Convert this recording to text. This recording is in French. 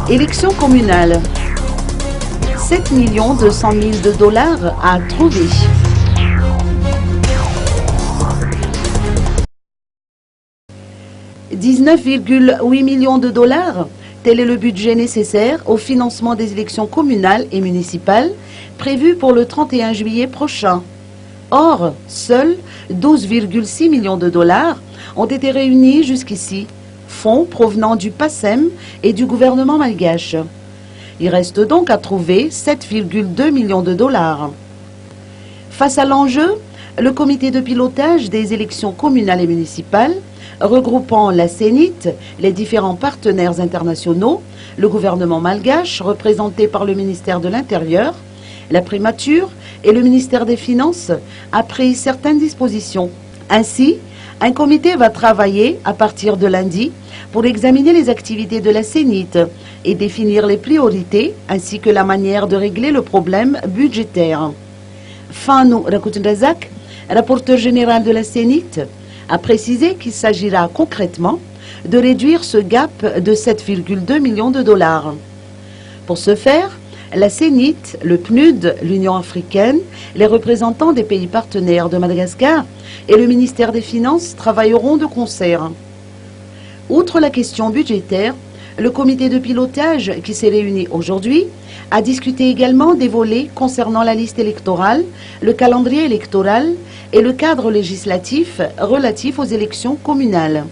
Élections communales. 7 200 000 $ à trouver. « 19,8 millions de $, tel est le budget nécessaire au financement des élections communales et municipales prévues pour le 31 juillet prochain. Or, seuls 12,6 millions de $ ont été réunis jusqu'ici, fonds provenant du PACEM et du gouvernement malgache. Il reste donc à trouver 7,2 millions de $. Face à l'enjeu, le comité de pilotage des élections communales et municipales, regroupant la CENIT, les différents partenaires internationaux, le gouvernement malgache, représenté par le ministère de l'Intérieur, la primature et le ministère des Finances, a pris certaines dispositions. Ainsi, un comité va travailler à partir de lundi pour examiner les activités de la CENIT et définir les priorités ainsi que la manière de régler le problème budgétaire. Fanou Rakoutenrazak, rapporteur général de la CENIT, a précisé qu'il s'agira concrètement de réduire ce gap de 7,2 millions de $. Pour ce faire, la CENIT, le PNUD, l'Union africaine, les représentants des pays partenaires de Madagascar et le ministère des Finances travailleront de concert. Outre la question budgétaire, le comité de pilotage qui s'est réuni aujourd'hui a discuté également des volets concernant la liste électorale, le calendrier électoral et le cadre législatif relatif aux élections communales.